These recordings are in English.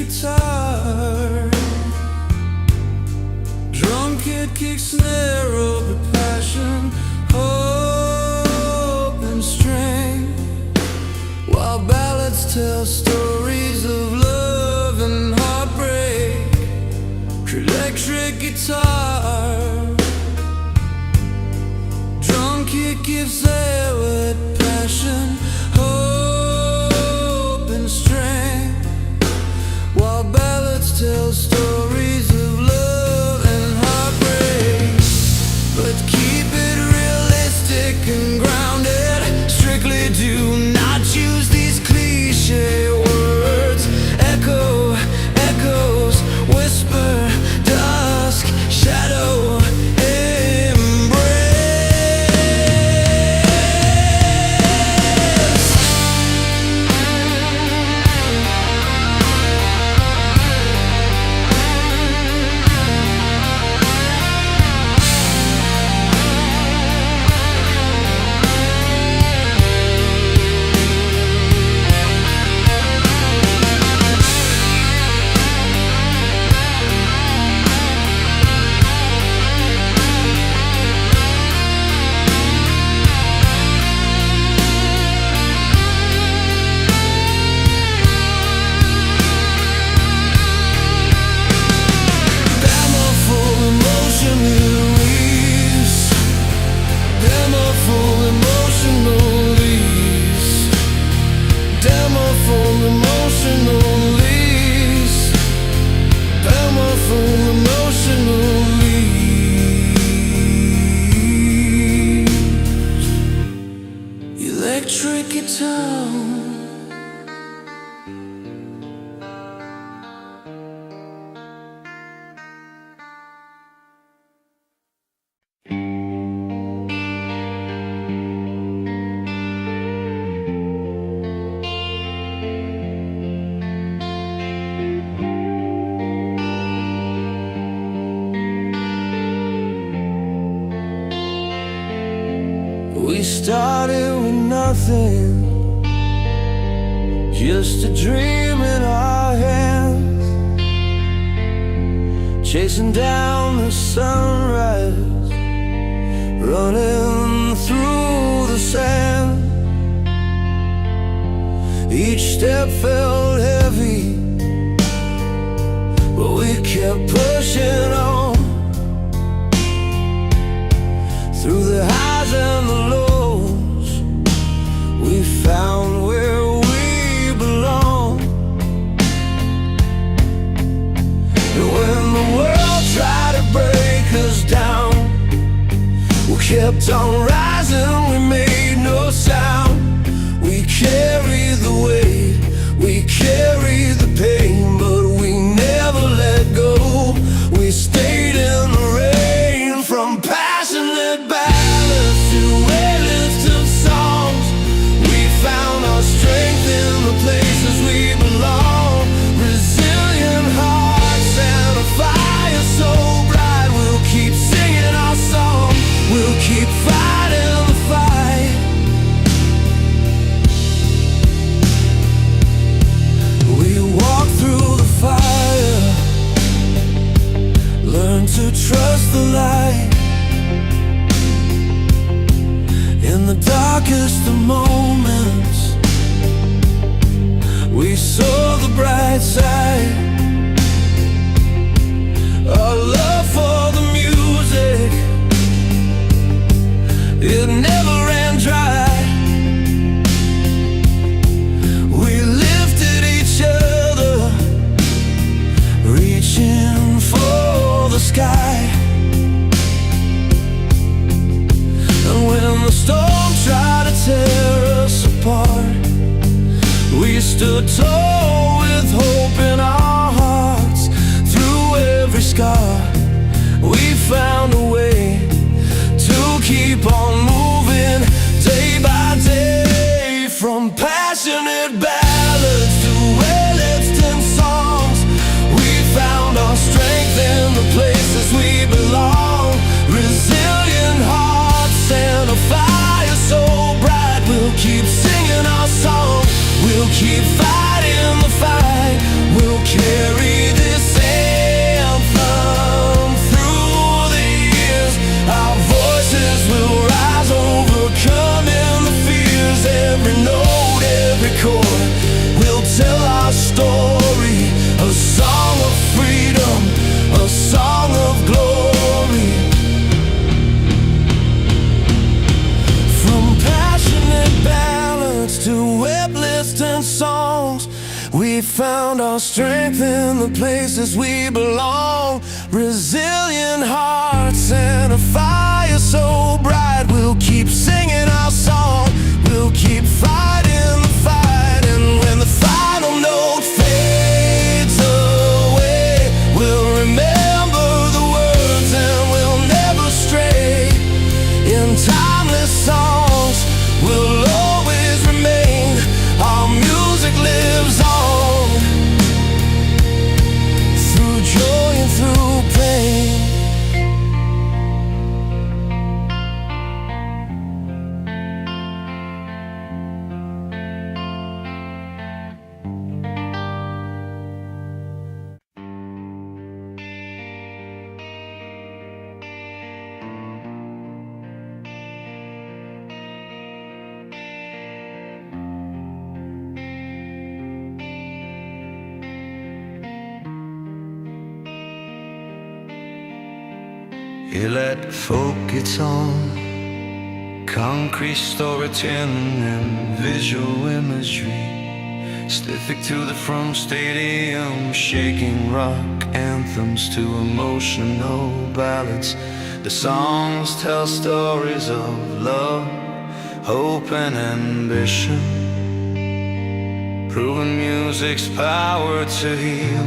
guitar, drum kit, kick, snare, over passion, hope and strength, while ballads tell stories of love and heartbreak. Electric guitar, drum kit gives air with passion, hope and strength, while ballads tell stories of love and heartbreak. But keep it realistic and grounded. Strictly do not use these cliche words. Echo, echoes, whisper, dusk, shadow, electric guitar. We started with nothing, just a dream in our hands, chasing down the sunrise, running through the sand. Each step felt heavy, but we kept pushing on, through the highs and the lows. We found where we belong. And when the world tried to break us down, we kept on rising, we made no sound. We carried the weight, we carried the pain, but we never let go. We stayed in the rain, from passionate ballads to weightlifted songs. We found our strength in the places we belong. Resilient hearts and a fire so bright. We'll keep singing our song, we'll keep fighting the fight. We walk through the fire, learn to trust the light. In the darkest of moments, we saw the bright side. Our love for the music, it never ran dry. We lifted each other, reaching for the sky. And when the storm tried to tear us apart, we stood tall with hope in our hearts. Through every scar, we found a way to keep on moving, day by day. From passionate ballads to weightlifting songs, we found our strength in the places we belong. Resilient hearts and a fire so bright. We'll keep singing our song, we'll keep fighting the fight. We'll carry We found our strength in the places we belong. Resilient hearts and a fire so bright. We'll keep singing our song. We'll keep fighting the fight. And when the final note fades away, we'll remember the words and we'll never stray. In timeless songs we'll always remain. Our music lives on, through joy and through pain. Let folk guitar, concrete storytelling and visual imagery, stiffing to the front stadium, shaking rock anthems to emotional ballads. The songs tell stories of love, hope and ambition, proving music's power to heal,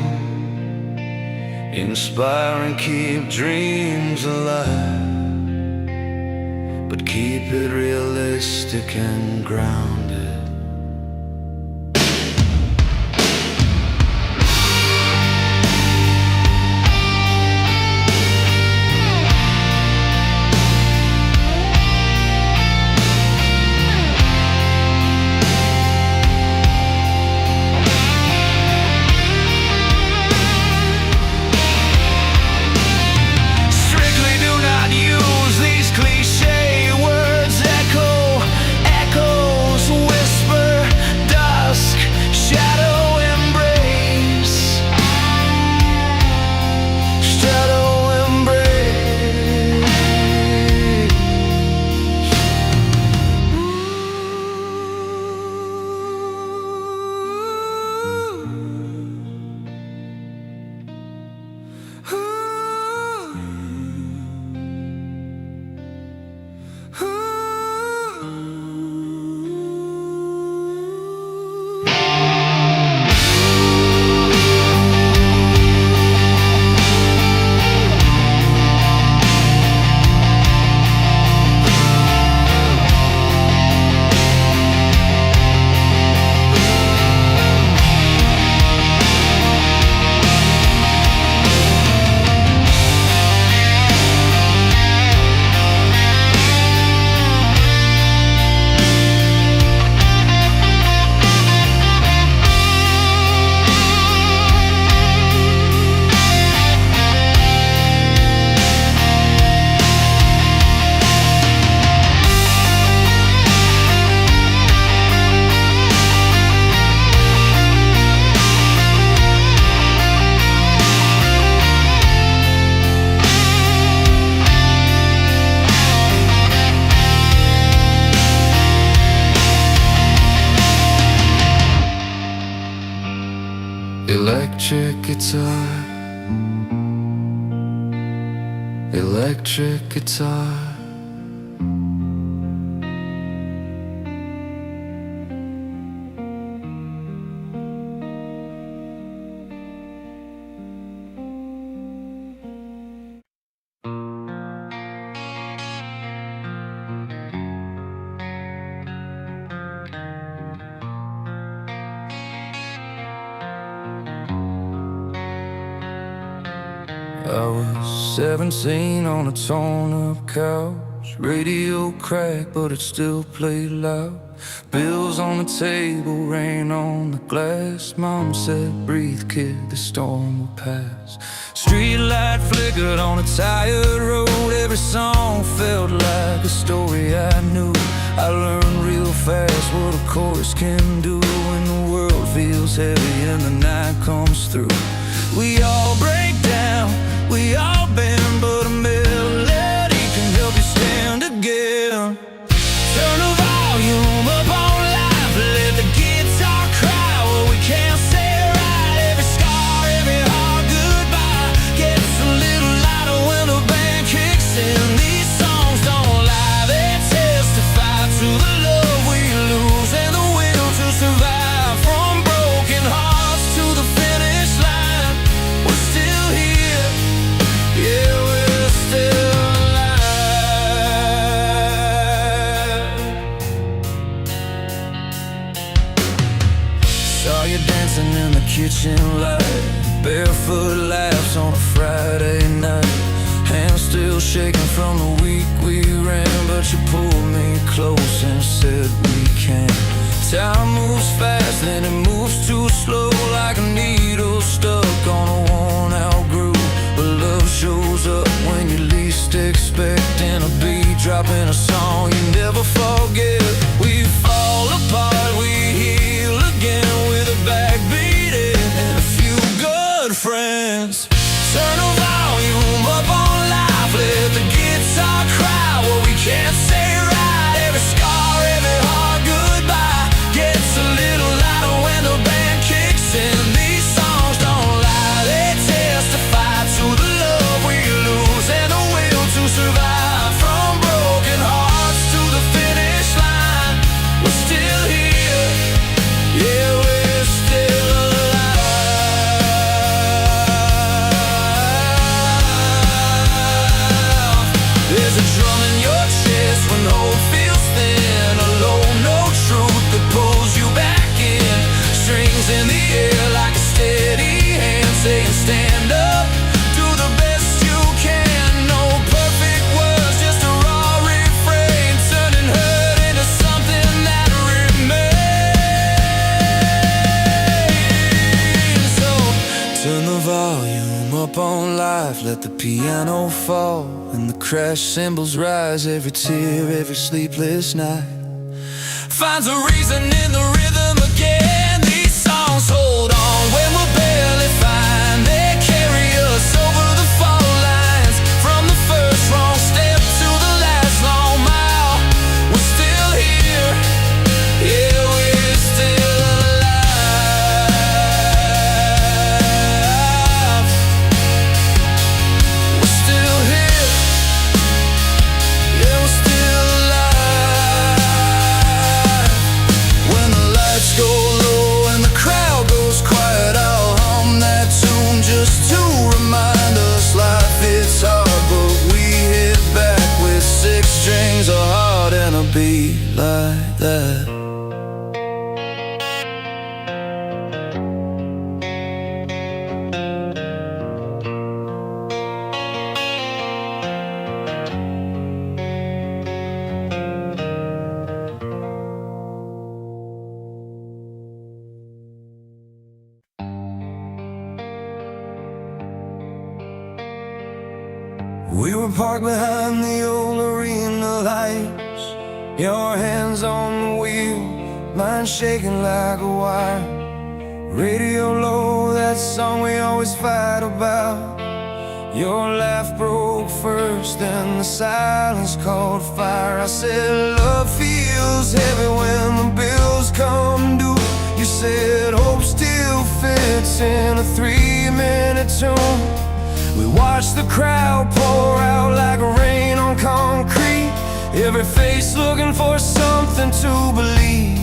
inspire and keep dreams alive, but keep it realistic and grounded. Electric guitar, electric guitar. I was 17 on a torn up couch. Radio cracked, but it still played loud. Bills on the table, rain on the glass. Mom said, breathe kid, the storm will pass. Street light flickered on a tired road. Every song felt like a story I knew. I learned real fast what a chorus can do when the world feels heavy and the night comes through. We all break down, we all bend, but a melody can help you stand again. Turn the volume up on life, let the guitar cry what we can't say. dancing in the kitchen light, barefoot laughs on a Friday night. Hands still shaking from the week we ran, but you pulled me close and said we can't. Time moves fast, then it moves too slow, like a needle stuck on a worn-out groove. But love shows up when you least expecting, a beat dropping a song you never forget. We fall apart, we heal again with a backbeat and a few good friends. Turn the volume up on live, let the guitar cry what we can't say right. Every scar, every hard goodbye gets a little louder when the band kicks in. These songs don't lie, they testify to the love we lose and the will to survive. From broken hearts to the finish line, we're still here, yeah, we're still alive. There's a drum in your chest when hope feels thin, a low note truth that pulls you back in. Strings in the air like a steady hand saying stand up, do the best you can. No perfect words, just a raw refrain, turning hurt into something that remains. So turn the volume up on live, let the piano fall and the crash cymbals rise. Every tear, every sleepless night finds a reason in the rhythm again. These songs hold on when we're barely fine, they carry us over the fault lines. From the first wrong step to the last long mile, we're still here, yeah, we're still alive. We're still here, yeah, we're still alive. When the lights go low and the crowd goes quiet, I'll hum that tune just to remind us life is hard, but we hit back with 6 strings, a heart and a beat like that. We were parked behind the old arena lights, your hands on the wheel, mine shaking like a wire. Radio low, that song we always fight about. Your laugh broke first and the silence caught fire. I said love feels heavy when the bills come due. You said hope still fits in a 3-minute tune. We watched the crowd pour out like rain on concrete, every face looking for something to believe.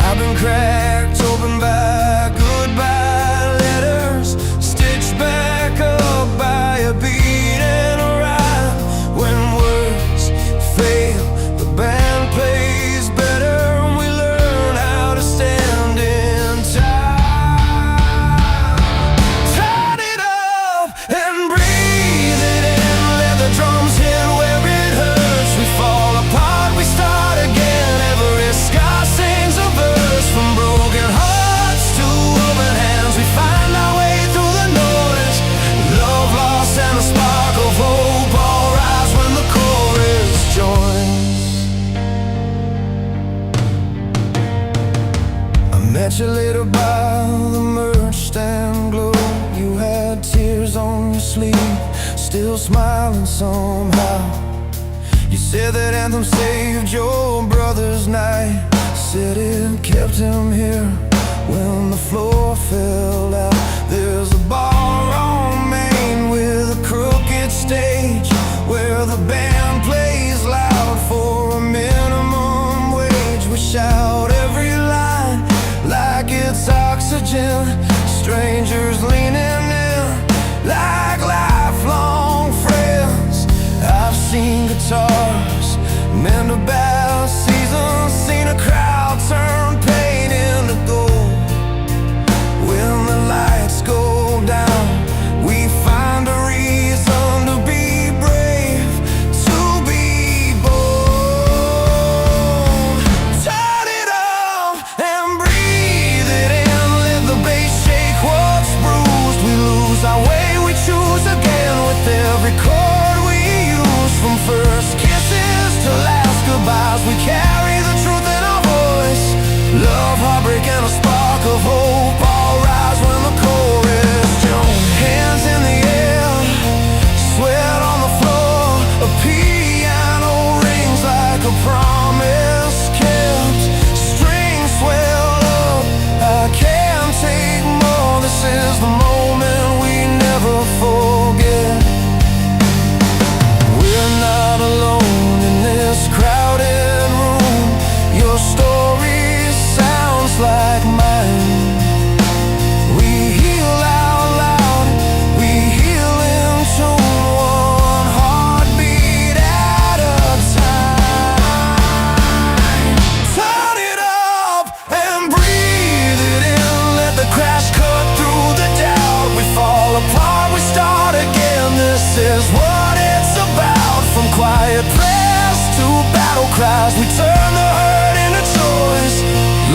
I've been cracked open by goodbye letters, stitched back up by a beat and a rhyme. When words fail, the band plays better, and we learn how to stand in time. Turn it up and breathe it in, let the drums hit where it hurts. We fall apart, we start again, every scar sings a verse. From broken hearts to open hands, we find our way through the noise. Love lost and a spark of hope all rise when the chorus joins. I met you later by the merch stand glow. You had tears on your sleeve, still smiling somehow. You said that anthem saved your brother's night, said it kept him here when the floor fell out. There's a bar on Main with a crooked stage, where the band plays loud for a minimum wage. We shout every line like it's oxygen, strangers leaning in like lifelong friends. I've seen guitars mend a bad season, seen a crowd turn pain into gold. cries, we turn the hurt into choice.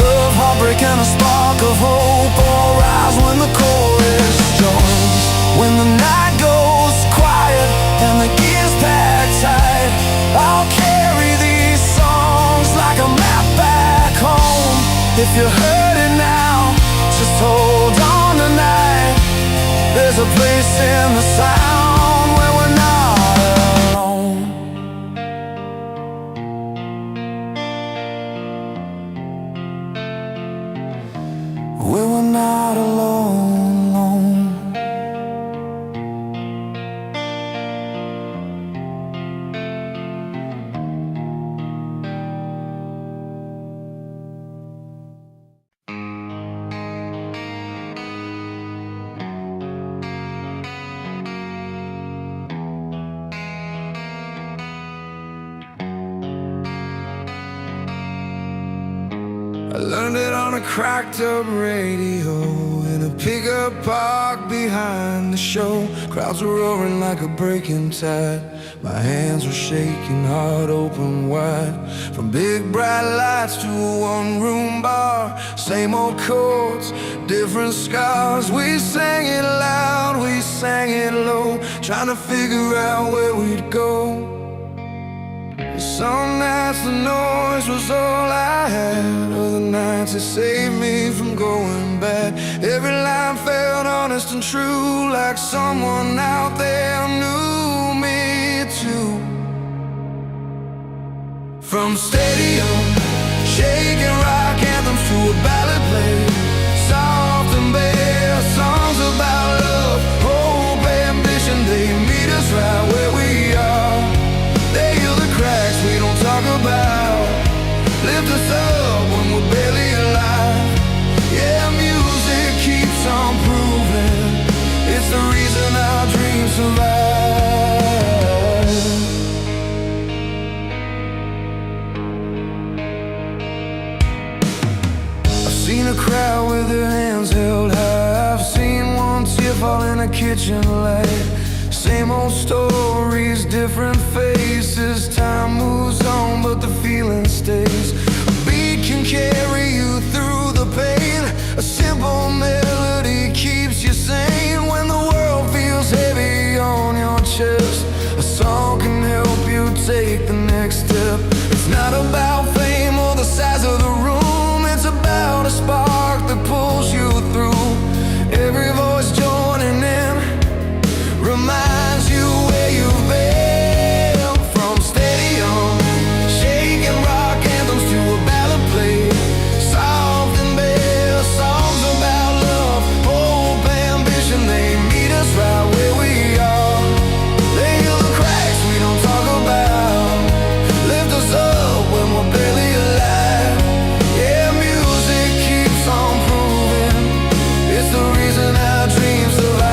Love, heartbreak, and a spark of hope all rise when the chorus joins. When the night goes quiet and the gears pack tight, I'll carry these songs like a map back home. If you're hurting now, just hold on tonight. There's a place in the sound where we're not alone. Where we're not alone. I learned it on a cracked up radio in a pickup park behind the show. Crowds were roaring like a breaking tide. My hands were shaking, heart open wide. From big bright lights to a one-room bar. Same old chords, different scars. We sang it loud, we sang it low, trying to figure out where we'd go. Some nights the noise was all I had, other nights it saved me from going bad. Every line felt honest and true, like someone out there knew me too. From stadium, shaking rock anthems to a ballad play, soft and bare songs about love, hope, ambition. They meet us right where we are. They heal the cracks we don't talk about, lift us up when we're barely alive. Yeah, music keeps on proving it's the reason our dreams survive. I've seen a crowd with their hands held high, I've seen one tear fall in a kitchen light. Same old stories, different faces. Time moves on, but the feeling stays. A beat can carry you through the pain. A simple melody keeps you sane. When the world feels heavy on your chest, a song can help you take the next step. It's not about fame or the size of the room, it's about a spark that pulls you through. Every voice joining in reminds you where you've been. From stadium, shaking rock anthems to a ballad play, soft and bare songs about love, hope, ambition. They meet us right where we are. They heal the cracks we don't talk about, lift us up when we're barely alive. Yeah, music keeps on proving it's the reason our dreams survive.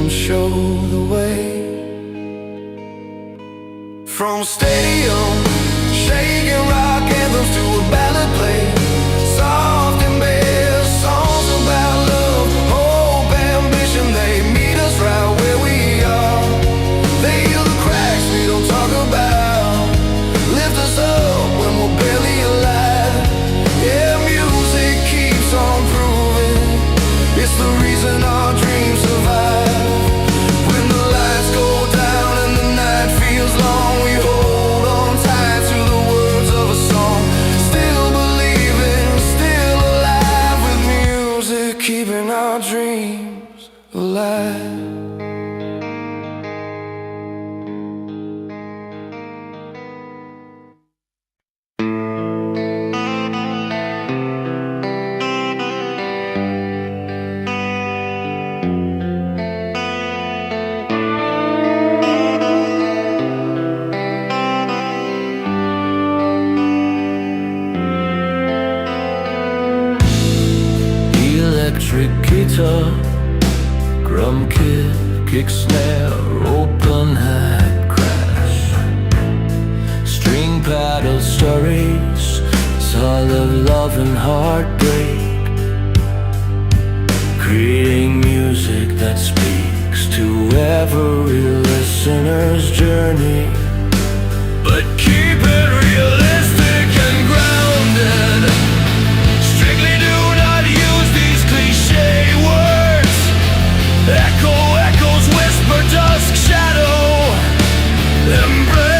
Show the way. From stadium, shaking rock anthems to a ballad play, soft and bare songs about love, hope, ambition. They meet us right where we are. They heal the cracks we don't talk about, lift us up when we're barely alive. Yeah, music keeps on proving it's the reason our dreams survive. Keeping our dreams alive. Electric guitar, drum kit, kick snare, rope but keep it realistic and grounded. Strictly do not use these cliche words. Echo, echoes, whisper, dusk, shadow, embrace.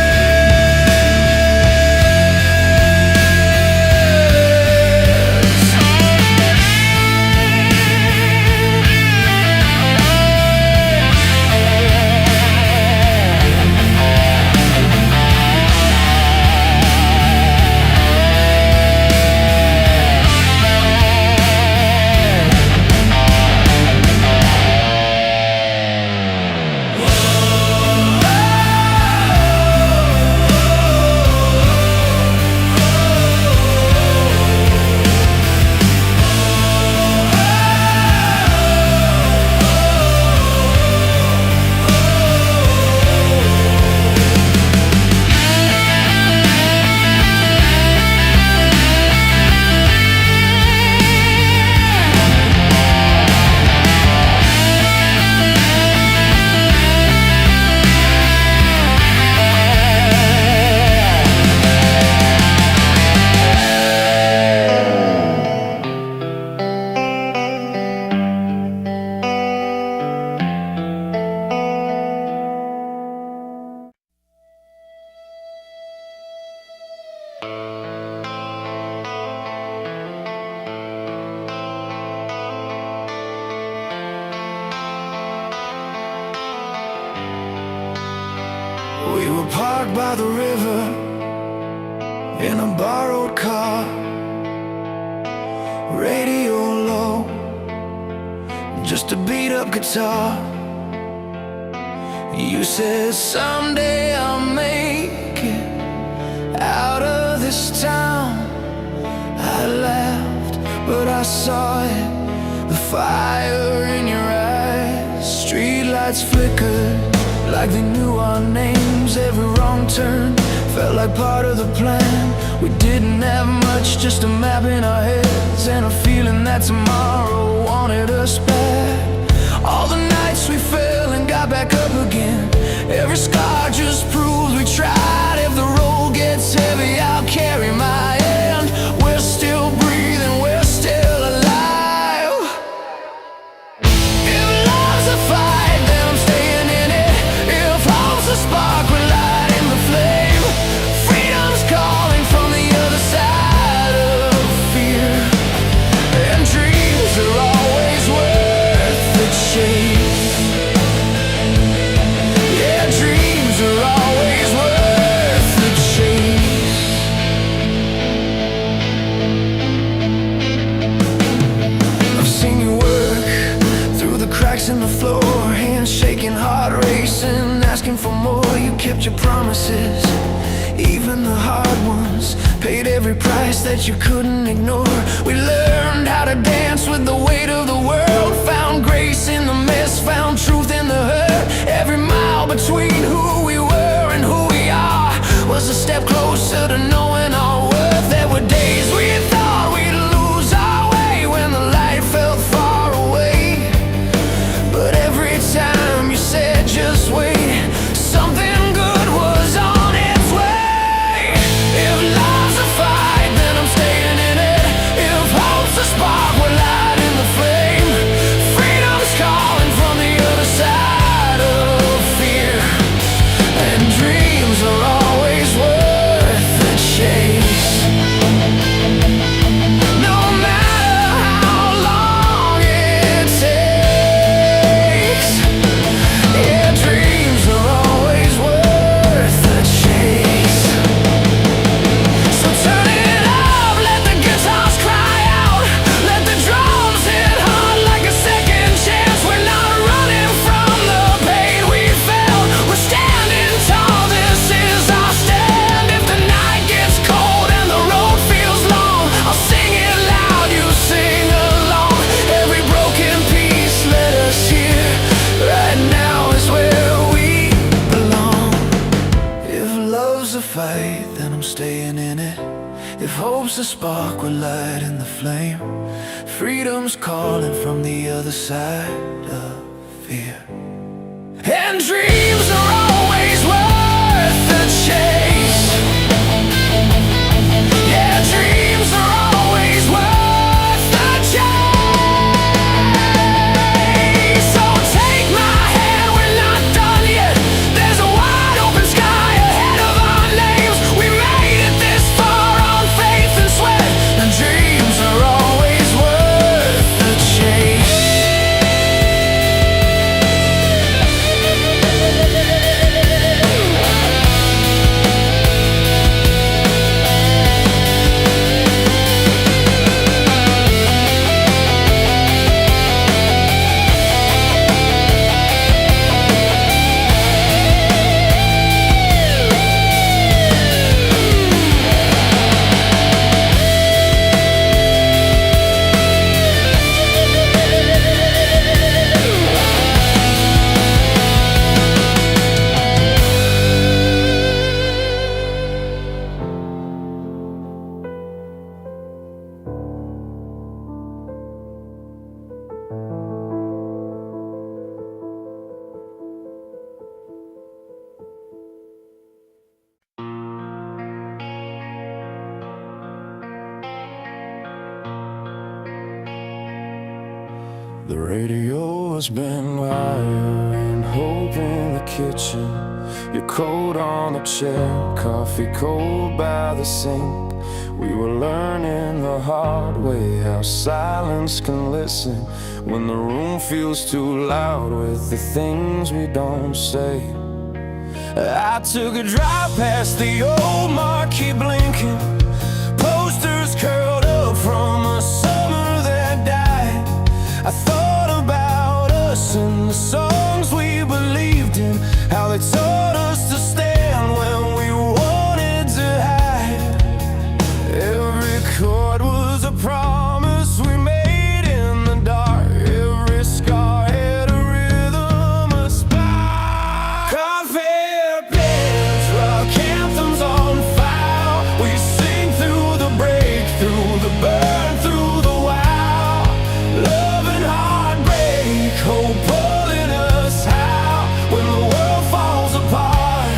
We were parked by the river in a borrowed car, radio low, just a beat up guitar. You said someday I'll make it out of this town. I laughed, but I saw it, the fire in your eyes. Streetlights flickered like they knew our names. Every wrong turn felt like part of the plan. We didn't have much, just a map in our heads and a feeling that tomorrow wanted us back. All the nights we fell and got back up again. Every scar just proves we tried. If the road gets heavy, I'll carry my hand. We're still breathing, we're still alive. If love's a fight, then I'm staying in it. If hope's a spark, we're lighting the flame. Freedom's calling from the other side of fear. And dreams are always worth the chase. Yeah, dreams are always worth the chase. I've seen you work through the cracks in the floor, hands shaking, heart racing, asking for more. You kept your promises, even the hard ones. Paid every price that you couldn't ignore. We learned how to dance with the weight of the world. Found grace in the mess, found truth in the hurt. Every mile between who we were and who we are was a step closer to knowing our worth. There were days we thought we'd lose our way when the light felt far away. But every time you said just wait, something good was on its way. If love's a fight, then I'm staying in it. If hope's a spark, we're lighting the flame. Freedom's calling from the other side of fear. And dreams are always worth the chase. No matter how long it takes. Yeah, dreams are always worth the chase. So turn it up, let the guitars cry out. Let the drums hit hard like a second chance. We're not running from the pain we felt. We're standing tall, this is our stand. If the night gets cold and the road feels long, I'll sing it loud, you sing along. Every broken piece, let us hear. Right now is where we belong. If love's a fight, then I'm staying in it. If hope's a spark, we're lighting the flame. Freedom's calling from the other side of fear. And dreams are always worth The radio has been lying, hope in the kitchen, your coat on the chair, coffee cold by the sink. We were learning the hard way how silence can listen when the room feels too loud with the things we don't say. I took a drive past the old marquee blinking, posters curled up from a summer that died. I thought about us and the songs we believed in, how they taught us to stand when we wanted to hide. Every chord was a promise we made in the dark. Every scar had a rhythm, a spark. Coffee pens, rock anthems on fire. We sing through the break, through the burn, through the wow. Love and heartbreak, hope pulling us out. When the world falls apart,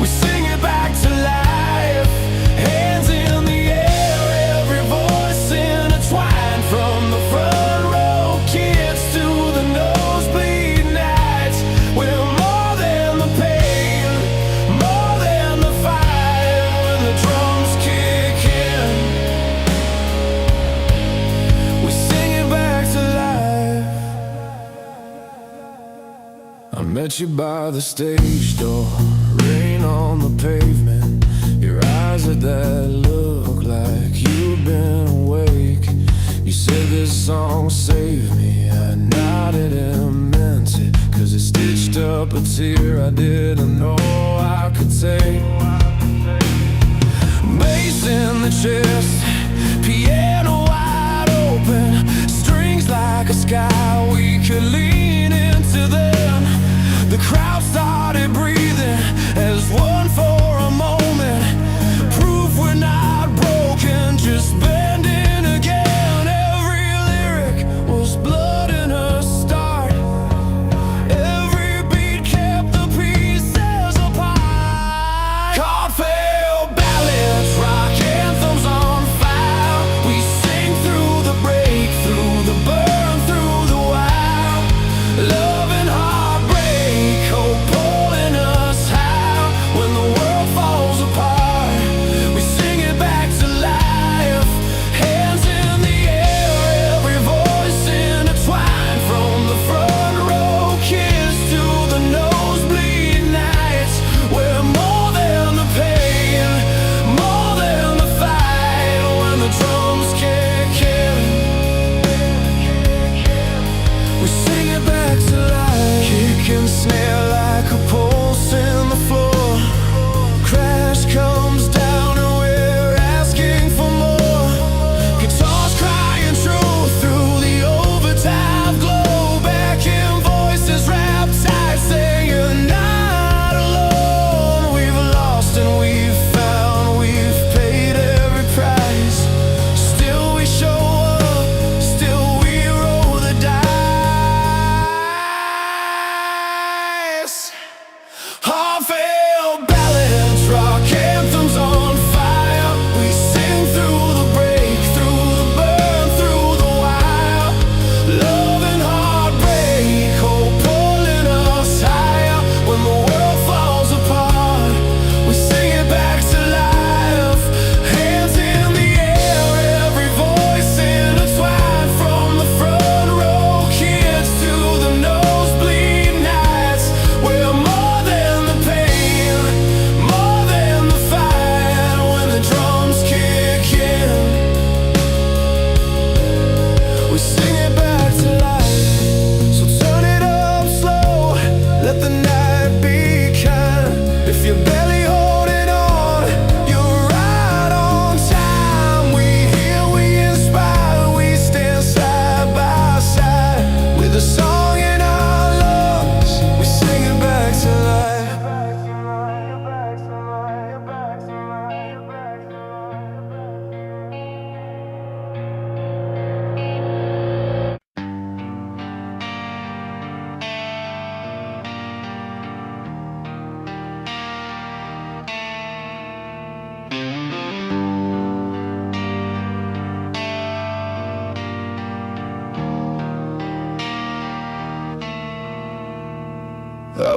we sing it back to life. Hands in the air, every voice intertwined. From the front row kids to the nosebleed nights. We're more than the pain, more than the fire. When the drums kick in, we sing it back to life. I met you by the stage door, rain on the pavement. Your eyes had that look like you'd been awake. You said this song saved me. I nodded and meant it, 'cause it stitched up a tear I didn't know I could take. Bass in the chest, piano wide open, strings like a sky we could lean into then. The crowd started breathing as one for a moment. Proof we're not broken, just bending again. Every lyric was blood in a start. Every beat kept the pieces apart. Heartfelt ballads, rock anthems on fire. We sing through the break, through the burn, through the wow. Love and heart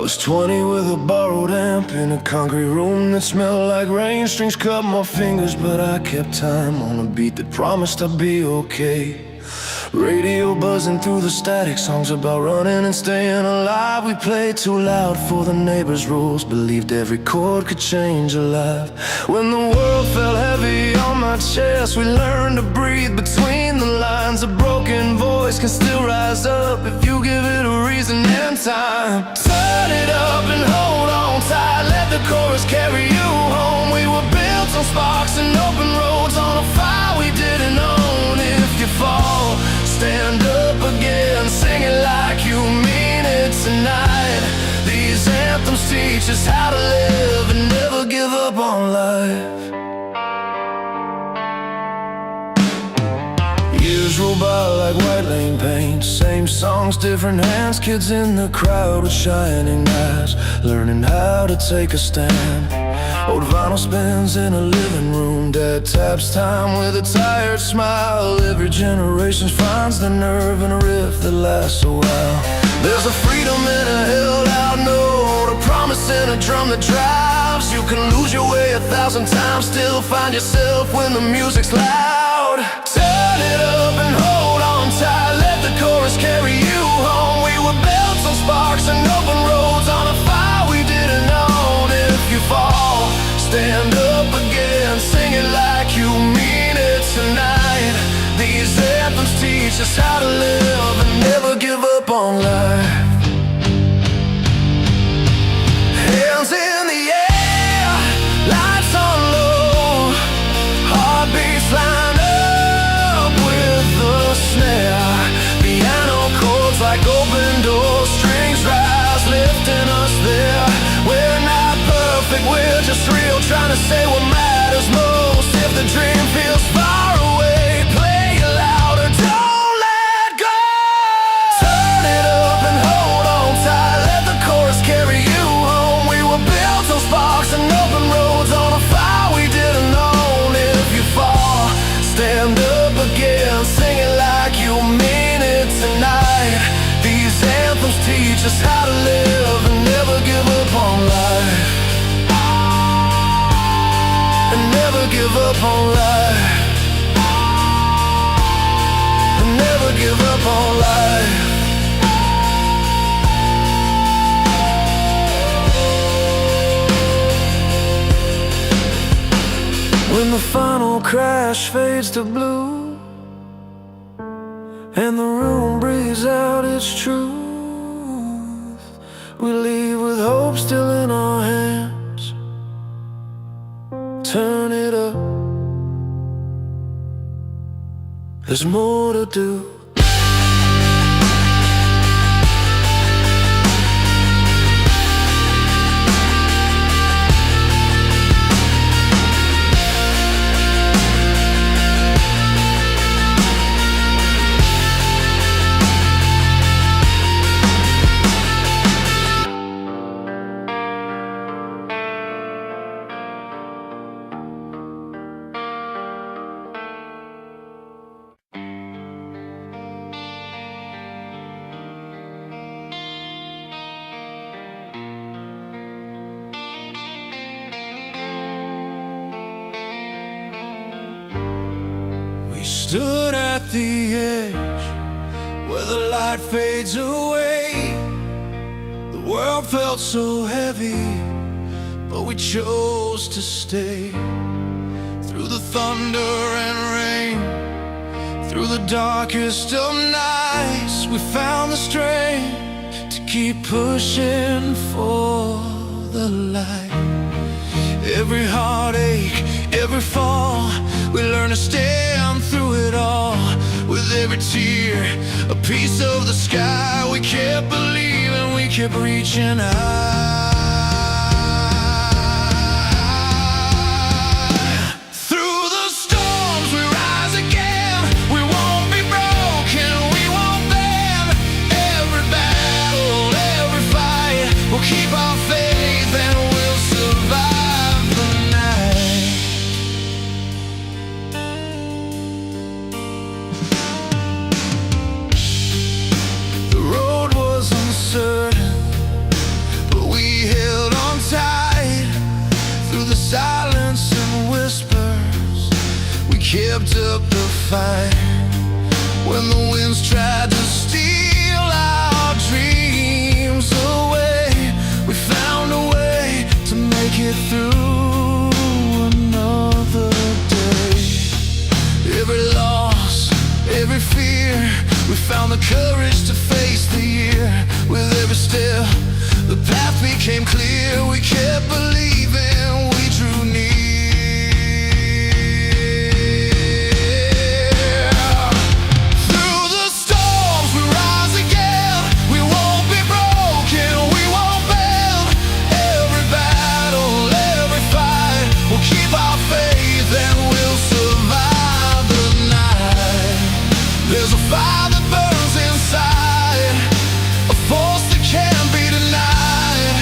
was 20 with a borrowed amp in a concrete room that smelled like rain. Strings cut my fingers, but I kept time on a beat that promised I'd be okay. Radio buzzing through the static, songs about running and staying alive. We played too loud for the neighbors' rules, believed every chord could change a life. When the world fell heavy on my chest, we learned to breathe between the lines. A broken voice can still rise up if you give it a reason and time. Turn it up and hold on tight, let the chorus carry you home. We were built on sparks and open roads, on a fire we didn't own. If you fall, stand up again, sing it like you mean it tonight. These anthems teach us how to live and never give up on life. Years roll by like white lane paint, same songs, different hands. Kids in the crowd with shining eyes, learning how to take a stand. Old vinyl spins in a living room, dad taps time with a tired smile. Every generation finds the nerve in a riff that lasts a while. There's a freedom in a held out note, a promise in a drum that drives. You can lose your way 1,000 times, still find yourself when the music's loud. Turn it up and hold on tight, let the chorus carry you home. We were built on sparks and open roads, on a fire we didn't own. If you fall, stand up again, sing it like you mean it tonight. These anthems teach us how to live and never give up on life. Hands in the air, lights on low, heartbeats line up with the snare. Piano chords like open doors, strings rise, lifting us there. We're not perfect, we're just real, trying to say what matters most. If the dream feels far away, play it louder, don't let go. Turn it up and hold on tight, let the chorus carry you home. We were built on sparks and open roads, on a fire we didn't own. If you fall, stand up again, sing it like you mean it tonight. These anthems teach us how to live and never give up on life. And never give up on life. And never give up on life. When the final crash fades to blue and the room breathes out its truth, we leave with hope still in our hands. Turn it up, there's more to do. Stood at the edge where the light fades away. The world felt so heavy, but we chose to stay. Through the thunder and rain, through the darkest of nights, we found the strength to keep pushing for the light. Every heartache, every fall, we learn to stand through it all. With every tear, a piece of the sky, we kept believing, we kept reaching out. Through the storms we rise again, we won't be broken, we won't bend. Every battle, every fight, we'll keep our faith and we'll survive the night. The road was uncertain, but kept up the fight. When the winds tried to steal our dreams away, we found a way to make it through another day. Every loss, every fear, we found the courage to face the year. With every step, the path became clear. We kept believing, we drew near. Through the storms we rise again. We won't be broken, we won't bend. Every battle, every fight, we'll keep our faith and we'll survive the night. There's a fire that burns inside, a force that can't be denied.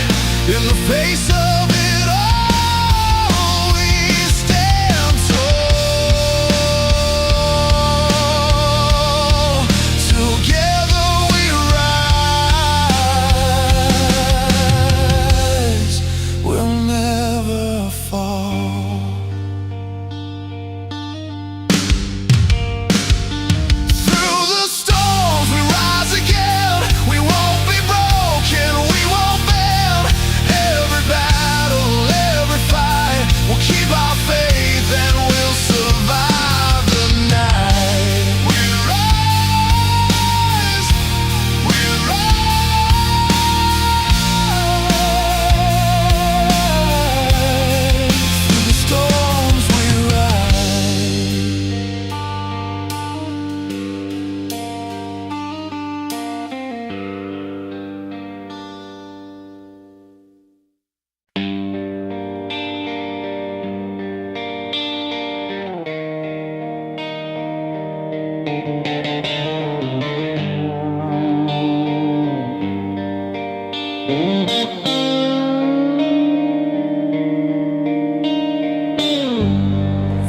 In the face of it all, we stand tall. Together we rise, we'll never fall. Through the storms we rise again. We won't be broken, we won't bend. Every battle, every fight, we'll keep our faith and we'll survive the night. We rise, we rise. Through the storms we rise.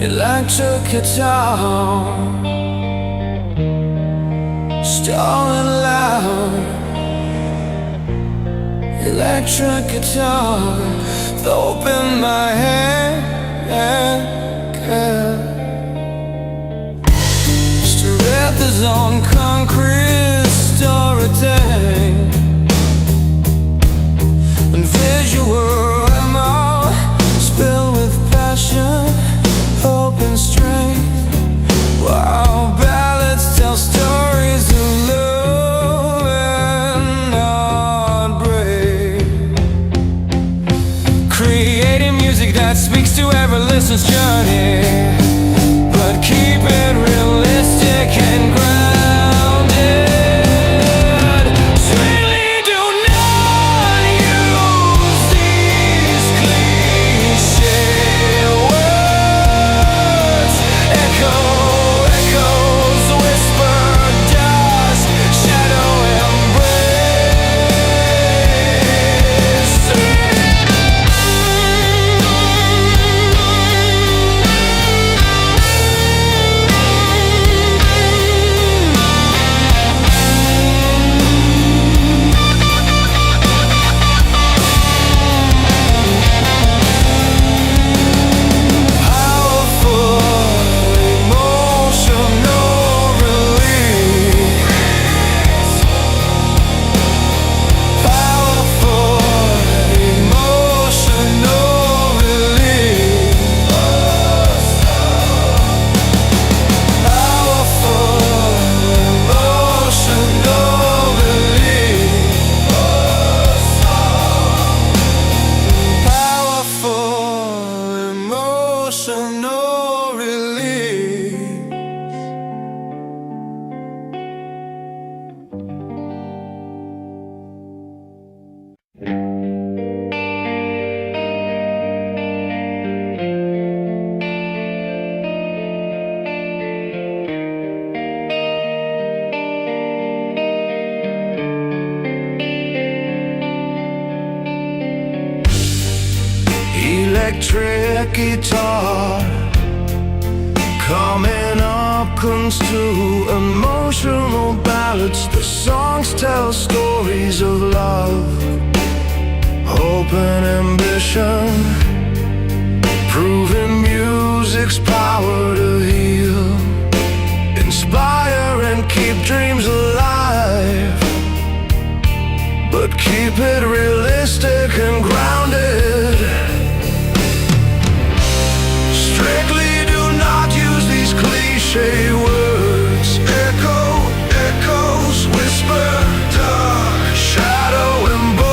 Electric guitar, stalling loud. Electric guitar, open my hand. Strength on concrete storytelling and visual ammo, spilled with passion, hope and strength. Wow, ballads tell stories of love and heartbreak, creating music that speaks to every listener's journey, but keep it realistic and grounded. Sweetly do not use these cliché words. Echoes, whisper, dust, shadow embrace. Emotional relief. Electric guitar, coming up comes to emotional ballads. The songs tell stories of love, hope and ambition, proving music's power to heal. keep it realistic and grounded. Strictly do not use these cliche words. Echo, echoes, whisper, dark, shadow and bones.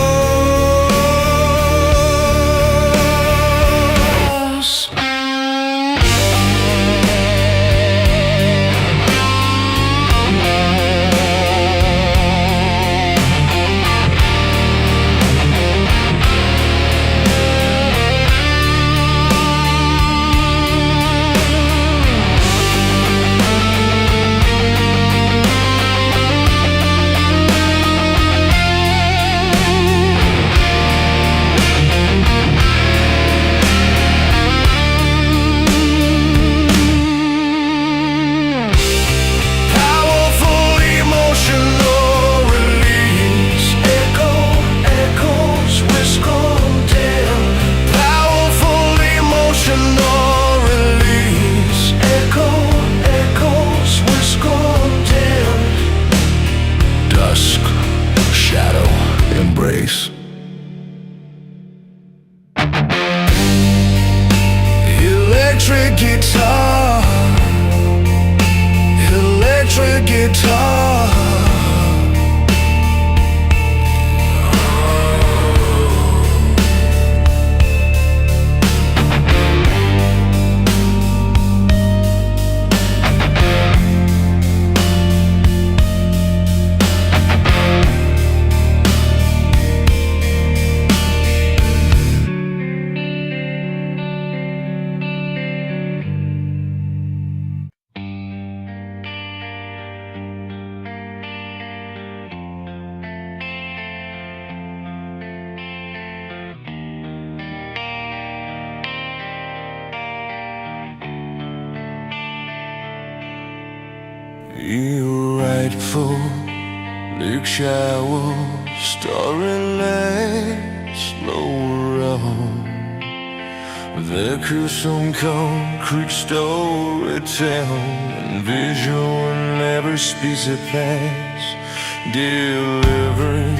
Electric guitar, electric guitar. Your rightful Luke shower, story slower on. There could some concrete story tell, and visual never speaks a place, delivering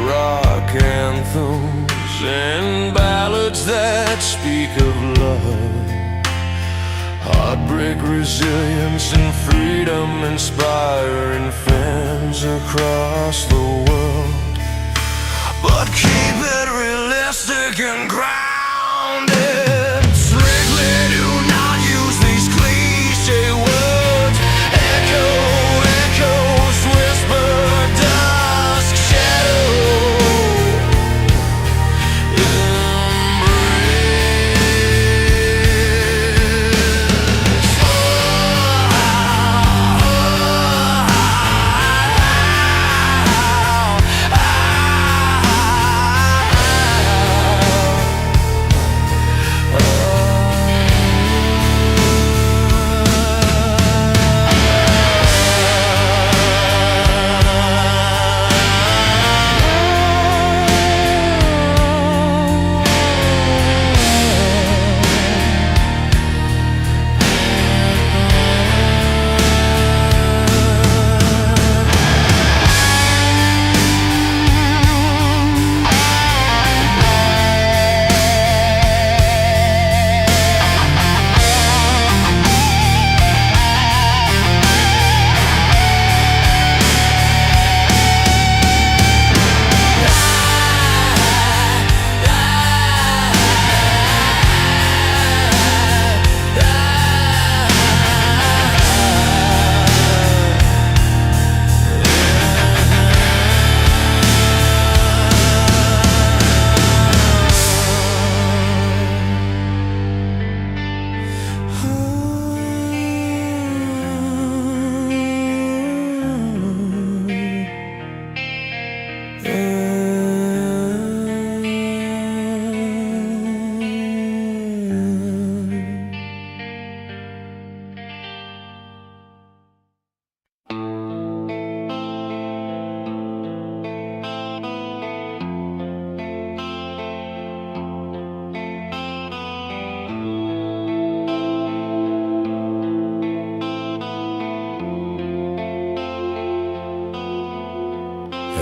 rock anthems and ballads that speak of love. Heartbreak, resilience, and freedom, inspiring fans across the world. But keep it realistic and grounded. Strictly do not use these cliche words. Echo, echoes, whisper, dusk, shadow.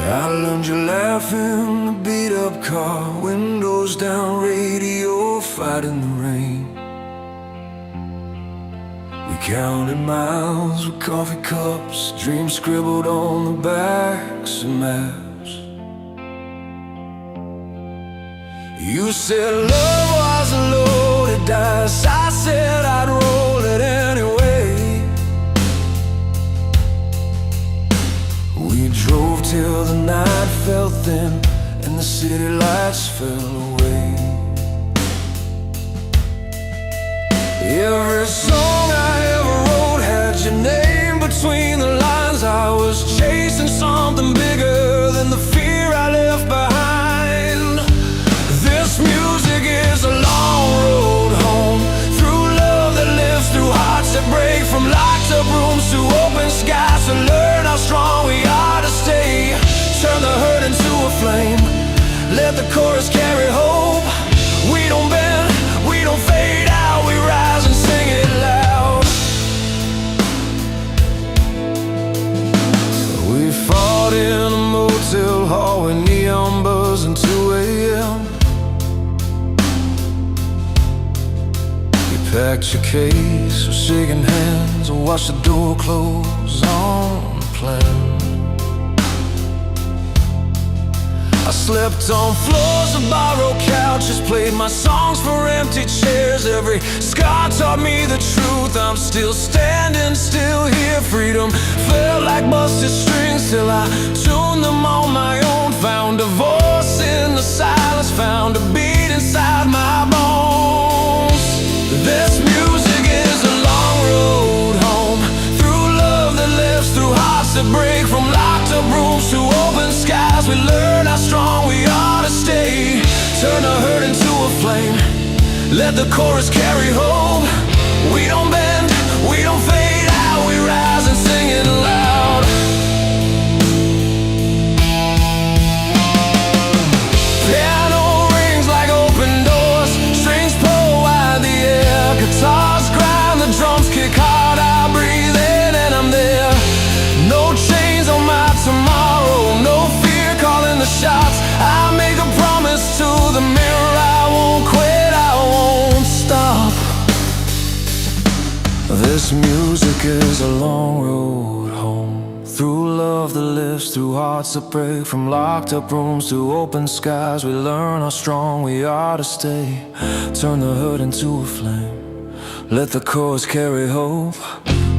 I learned you laughing up car, windows down, radio fighting the rain. We counted miles with coffee cups, dreams scribbled on the backs of maps. You said love was a loaded dice, I said I'd roll it anyway. We drove till the night fell thin and the city lights fell away. Every song I ever wrote had your name between the lines. I was chasing something bigger than the fear I left behind. This music is a long road home, through love that lives through hearts that break, from locked up rooms to open skies, to learn how strong we are to stay. Turn the hurt into a flame, let the chorus carry hope. We don't bend, we don't fade out, we rise and sing it loud. We fought in a motel hall with neon buzzing 2 a.m. You packed your case, we're shaking hands, and watched the door close on the plane. I slept on floors of borrowed couches, played my songs for empty chairs. Every scar taught me the truth, I'm still standing, still here. Freedom felt like busted strings till I tuned them on my own. Found a voice in the silence, found a beat inside my bones. This music is a long road home, through love that lives through hearts that break, from locked up rooms to open skies. We learn how strong we are to stay. Turn the hurt into a flame, let the chorus carry hope. We don't bend, we don't fade out, we rise and sing it loud. Piano rings like open doors, strings pull wide the air, guitars grind, the drums kick hard. I breathe in and I'm there. No chains on my tomorrow, no fear calling the shots. I make a promise to the mirror, I won't quit, I won't stop. This music is a long road home, through love that lives through hearts that break, from locked up rooms to open skies. We learn how strong we are to stay. Turn the hurt into a flame, let the chorus carry hope.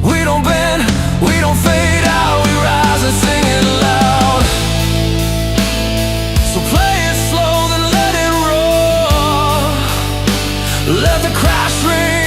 We don't bend, we don't fade out, we rise and sing it loud. So play it slow, then let it roar, let the crash ring